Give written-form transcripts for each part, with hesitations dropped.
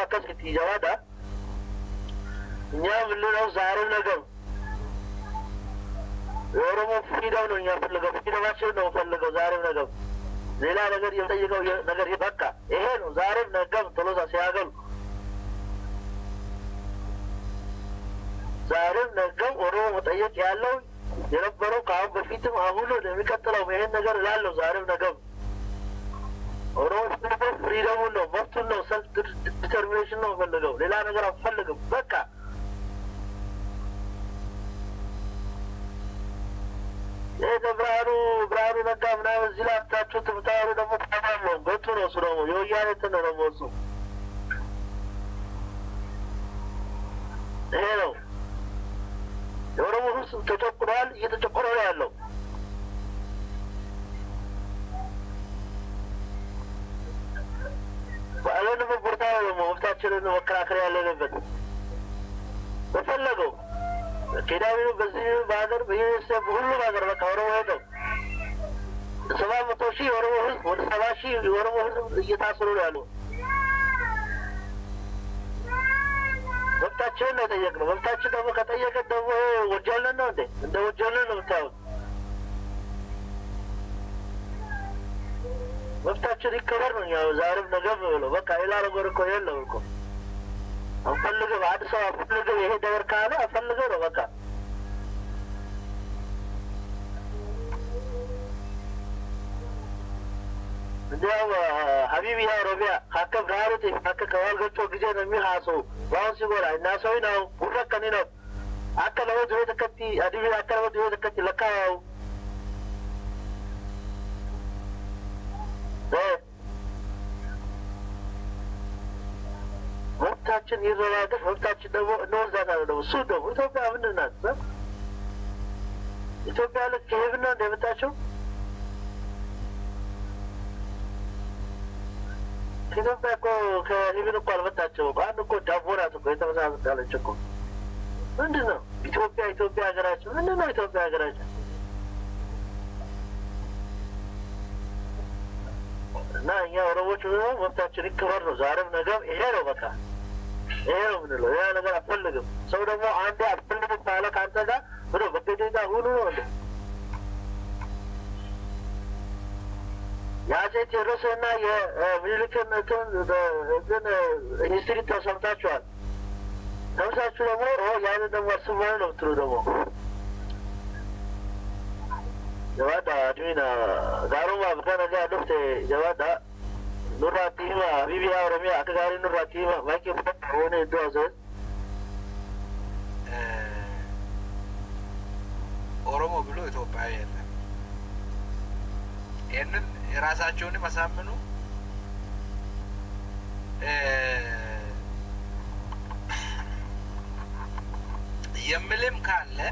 كسكتي جوادا نعم اللي لو زارم نجم ورمو فريدة ونيا فلقة فريدة ما شو نو فلقة زارم نجم زيلا نجر يمتى نجر يبكى إيه نو زارم نجم تلوسا سياقل زارم نجم ورمو متأيك يالو يربرو كام بفيتم أقوله لمي كتلو مهن نجر لالو زارم نجم ورمو فريدة ونو مفتون نو سلف determination نو فلقة ليلا نجر فلقة بكى إيه برارو نجامنا وزيلا تاتو تبتارو نمو تمامو قلتو نوسو نمو يو ياني تنو نموسو إيه نو يورمو حسن تتقرال يتتقرال يالو وعلى نمو برتاو نمو مفتاتشل نمو كراكري يالي نبت وفلقو كده بيو بزيو بادر بيو سے بھولو بادر کا اورو ہے تو سوا متوشی اورو وہ سواشی اورو یہ تاسرو لالو وقت چن ہے یہ وقت چن وہ کہتا ہے کہ وہ وجلن نہ دے اند وجلن نہ تاو وقت چن ریکور نہ یا زارب نگم ولو بقى الى رغور کو يلو کو أفلقه بعد سوا أفلقه يهي دور كانه أفلقه روكا جاو حبيبي يا ربيع حكا برارتي حكا كوال قلتو كجي نمي حاسو وانسي قولا الناس ويناو برق كنينو أكا لو دوه تكتي أديبي أكا لو دوه تكتي لكاو مفتاحችን ይረዋገጥ መፍታችን ደግሞ እንወርዛታለን ደግሞ እሱ ደግሞ ኢትዮጵያ ምንድን ናት ኢትዮጵያ ልክ ሄብና እንደመጣቸው ኢትዮጵያ እኮ ከሄብን እኮ አልመጣቸው አንድ እኮ ዳቦ ናት እኮ የተመሳሰለች እኮ ምንድን ነው ኢትዮጵያ ሀገራችን ምንድን ነው ኢትዮጵያ ሀገራችን እና እኛ ኦሮሞዎች መብታችን ይከበር ነው ዛሬም ነገም ይሄ ነው በቃ ይሄ ነው ምንለው ያ ነገር አትፈልግም ሰው ደግሞ አንዴ አትፈልግም ካለ ካንተ ጋር ብሎ በግዴታ ሁሉ ነው እንዴ ያሴ ቴሮስና የሚሊክን እንትን ሂስትሪ ተሰምታችኋል ተመሳችሁ ደግሞ ያን ደግሞ አስበው ነው ትሩ ደግሞ جوادا أدمينا غاروما بكنا جا لفته جوادا نوراتيما بيبيا ورميا أكغاري نوراتيما ما كيف هوني دوازن أورومو بلو إثيوبيا يلا إنن راساتشوني مسامنو يملم كله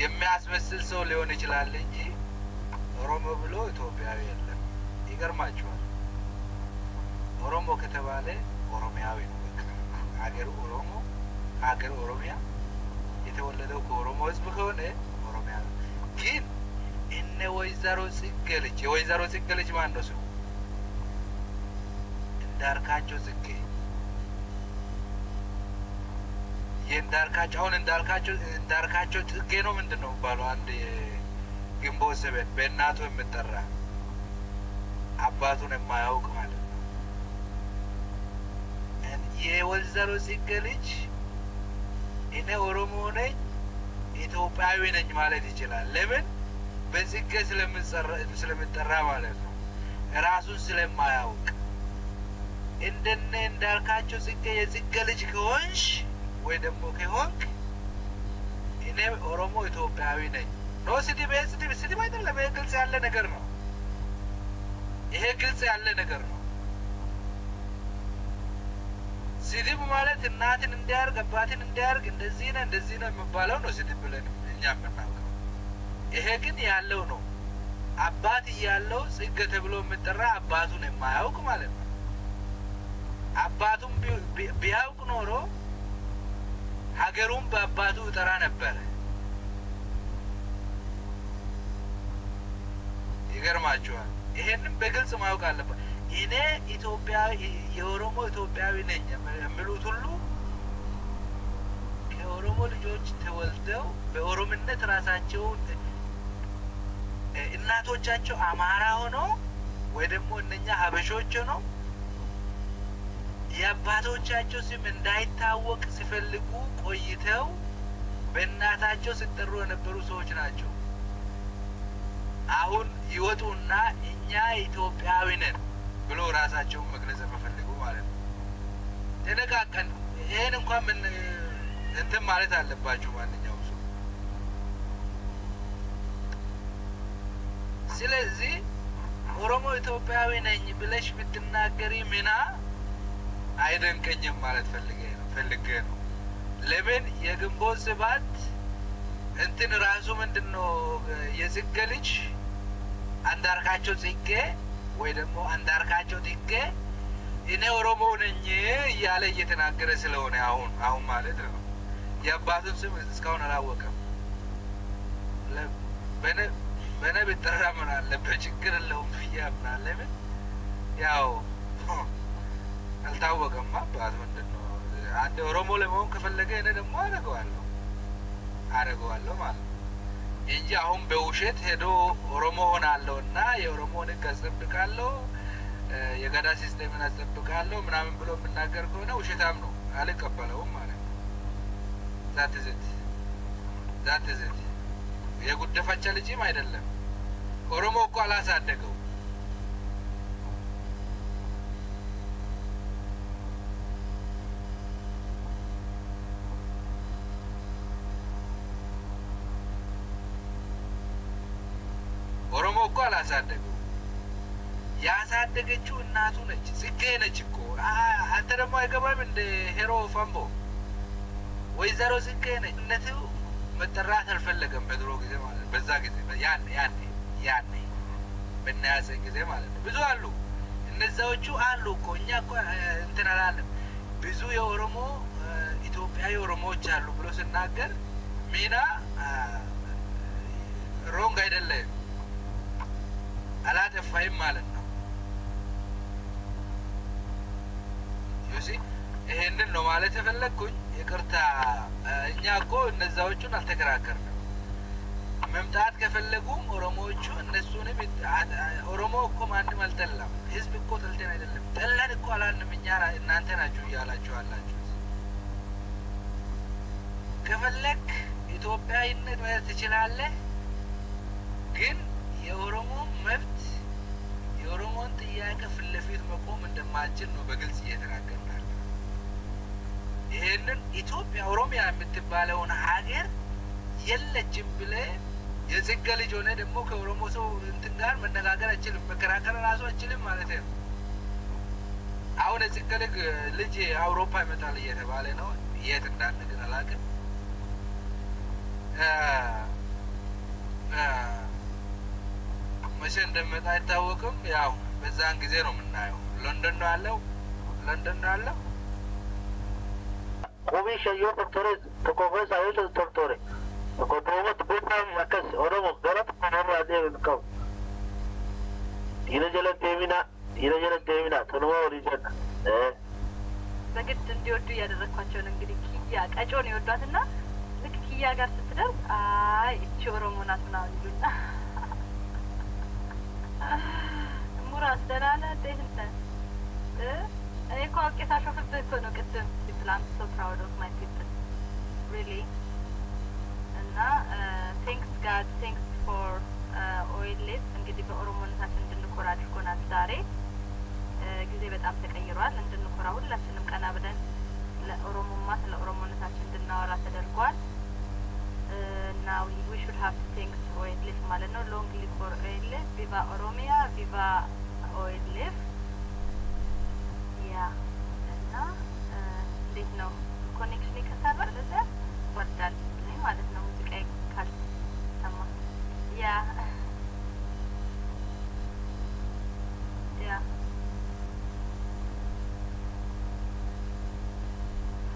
የሚያስመስል ሰው ሊሆን ይችላል እንጂ ኦሮሞ ብሎ ኢትዮጵያዊ የለም ይገርማችኋል ኦሮሞ ከተባለ ኦሮሚያዊ ነው ሀገሩ ኦሮሞ ሀገሩ ኦሮሚያ የተወለደው ከኦሮሞ ህዝብ ከሆነ ኦሮሚያ ግን እነ ወይዘሮ ጽጌልጅ ማን ነው ስሙ እንዳርካቸው ጽጌ እንዳርካቸው ጽጌ ነው ምንድነው ባለው አንድ ግንቦት ሰበት በእናቱ የምጠራ አባቱን የማያውቅ ማለት ነው የወይዘሮ ጽጌ ልጅ እኔ ኦሮሞ ነኝ ኢትዮጵያዊ ነኝ ማለት ይችላል ለምን በጽጌ ስለምጠራ ማለት ነው ራሱን ስለማያውቅ እንደነ እንዳርካቸው ጽጌ የጽጌ ልጅ ከሆንሽ ወይ ደግሞ ከሆንክ እኔ ኦሮሞ ኢትዮጵያዊ ነኝ ነው ሲዲብ አይደለም ግልጽ ያለ ነገር ነው ይሄ ግልጽ ያለ ነገር ነው ሲዲብ ማለት እናትን እንዲያርግ አባትን እንዲያርግ እንደዚህ ነው የሚባለው ነው ሲዲብ ብለን እኛ የምናውቀው ይሄ ግን ያለው ነው አባት ያለው ጽጌ ተብሎ የሚጠራ አባቱን የማያውቅ ማለት ነው አባቱን ቢያውቅ ኖሮ ሀገሩን በአባቱ ጠራ ነበር ይገርማችኋል ይሄንን በግልጽ ማወቅ አለበት እኔ ኢትዮጵያ የኦሮሞ ኢትዮጵያዊ ነኝ የሚሉት ሁሉ ከኦሮሞ ልጆች ተወልደው በኦሮምነት ራሳቸውን እናቶቻቸው አማራ ሆነው ወይ ደግሞ እነኛ ሀበሾች ሆነው የአባቶቻቸው ስም እንዳይታወቅ ሲፈልጉ ቆይተው በእናታቸው ሲጠሩ የነበሩ ሰዎች ናቸው። አሁን ይወጡና እኛ ኢትዮጵያዊ ነን ብሎ ራሳቸውን መግለጽ የሚፈልጉ ማለት ነው። ተነቃቀን ይሄን እንኳን ምን እንትን ማለት አለባችሁ ማንኛውም ሰው። ስለዚህ ኦሮሞ ኢትዮጵያዊ ነኝ ብለሽ ብትናገሪ ምና አይደንቀኝም ማለት ፈልጌ ነው። ለምን የግንቦት ሰባት እንትን ራሱ ምንድነው የጽጌ ልጅ አንዳርጋቸው ጽጌ ወይ ደግሞ አንዳርጋቸው ጽጌ እኔ ኦሮሞ ነኝ እያለ እየተናገረ ስለሆነ አሁን ማለት ነው የአባቱን ስም እስካሁን አላወቀም። በነ ብትጠራ ምን አለበት ችግር የለውም ብዬ አምናለሁ። ለምን ያው አልታወቀም አባቱ ምንድነው አንድ ኦሮሞ ለመሆን ከፈለገ እኔ ደግሞ አረጋዋለሁ ማለት እንጂ አሁን በውሸት ሄዶ ኦሮሞ ሆናለሁና የኦሮሞን ሕግ አስጠብቃለሁ የገዳ ሲስተምን አስጠብቃለሁ ምናምን ብሎ የምናገር ከሆነ ውሸታም ነው፣ አልቀበለውም ማለት ነው። ዛት ዘት የጉደፈቻ ልጅም አይደለም። ኦሮሞ እኮ አላሳደገው። ኦሮሞ እኮ አላሳደገው። ያሳደገችው እናቱ ነች፣ ጽጌ ነች እኮ። አንተ ደግሞ አይገባም እንደ ሄሮ ፋምቦ ወይዘሮ ጽጌ ነች። እነቱ መጠራት አልፈለገም በድሮ ጊዜ ማለት በዛ ጊዜ ያኔ በእናያሰ ጊዜ ማለት ብዙ አሉ፣ እነዛዎቹ አሉ እኮ። እኛ እኮ እንትን አላለም። ብዙ የኦሮሞ ኢትዮጵያዊ ኦሮሞዎች አሉ ብሎ ሲናገር ሚና ሮንግ አይደለም አላጠፋይም ማለት ነው። ዩሲ ይሄንን ነው ማለት የፈለኩኝ። ይቅርታ እኛ እኮ እነዛዎቹን አልተከራከርንም። መምጣት ከፈለጉም ኦሮሞዎቹ እነሱንም ኦሮሞ እኮ ማንም አልጠላም። ህዝብ እኮ ጠልተን አይደለም፣ ጠላን እኮ አላልንም። እኛ እናንተ ናችሁ እያላችሁ አላችሁ። ከፈለክ ኢትዮጵያዊነት ማለት ትችላለህ፣ ግን የኦሮሞ መብት የኦሮሞን ጥያቄ ፊት ለፊት መቆም እንደማይችል ነው በግልጽ እየተናገርን ያለ። ይሄንን ኢትዮጵያ ኦሮሚያ የምትባለውን ሀገር የለችም ብለህ የጽጌ ልጅ ሆነ ደግሞ ከኦሮሞ ሰው እንትን ጋር መነጋገር አይችልም፣ መከራከር ራሱ አይችልም ማለት ነው። አሁን የጽጌ ልጅ አውሮፓ ይመጣል እየተባለ ነው። የት እንዳለ ግን አላውቅም። መቼ እንደመጣ አይታወቅም። ያው በዛን ጊዜ ነው የምናየው። ለንደን ነው ያለው ቆቢ ሸዮ ዶክተር ተቆፈስ አይቶ ዶክተር ተቆዶመት በጣም ማከስ ኦሮሞ ገረት ነው ያደረገው ይረጀለ ዴሚና ተነው ሪጀክ በግድ እንዲወዱ ያደረኳቸው ነው። እንግዲህ ኪያ ቀጮን ይወዷትና ልክ ኪያ ጋር ስትደርስ አይ እቺ ኦሮሞ ናት ነው ይሉና ሙራስ ደራና ደህንተ እኔ እኮ አውቄታሾፍብህ እኮ ነው ቅድም I'm so proud of my people, really. እና thanks God, thanks for OLF እንግዲህ በኦሮሞነታችን እንድንኮራ አድርጎናል። ዛሬ ጊዜ በጣም ተቀይሯል። እንድንኮራ ሁላችንም ቀና ብለን ለኦሮሞማ ስለ ኦሮሞነታችን እንድናወራ ተደርጓል። now we should have to thank OLF ማለት ነው። long live for OLF, viva Oromia, viva OLF. yeah እና እንዴት ነው ኮኔክሽን ይከታተል ለዛ ወርዳል ማለት ነው። ሙዚቃ ካልሰማ ያ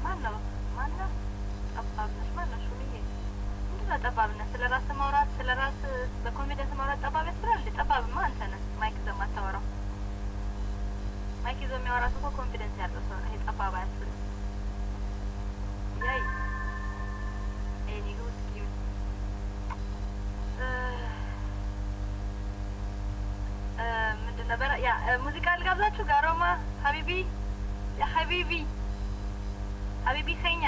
ማነው ጠባብነት ሹምዬ ምንድነው ጠባብነት? ስለራስ ማውራት ስለራስ በኮሜዲያን ማውራት ጠባብ ያስብላል። ጠባብማ አንተ ነህ ማይክ ዘማታወራው ማይክ ይዞ የሚያወራ ሰው ኮንፊደንስ ያለው ሰው ነው። ይሄ ጠፋ ባያስብልም ያይ ኤኒሁ ስኪው ምንድን ነበር ያ ሙዚቃ ልጋብዛችሁ ጋሮማ ሀቢቢ ያ ሀቢቢ ሰኛ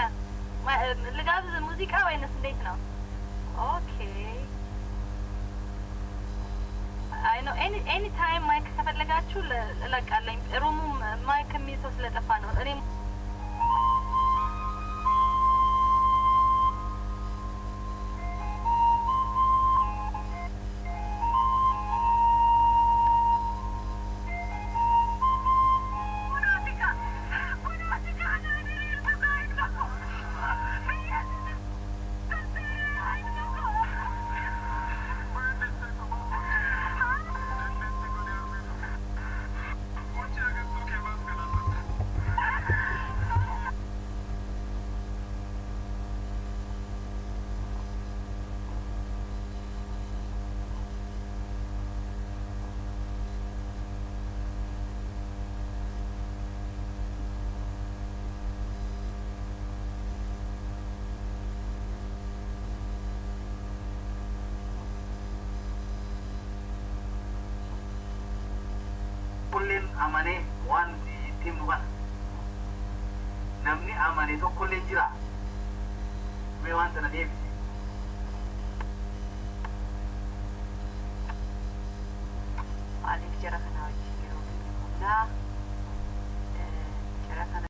ልጋብዝ ሙዚቃ ወይንስ እንዴት ነው? ኦኬ አይ ኖ ኤኒ ታይም ማይክ ከፈለጋችሁ እለቃለኝ። ሩሙ ማይክ የሚይዘው ስለጠፋ ነው። እኔ kullin amane wan tim nuban namni amane to kullin jira me wan tana debi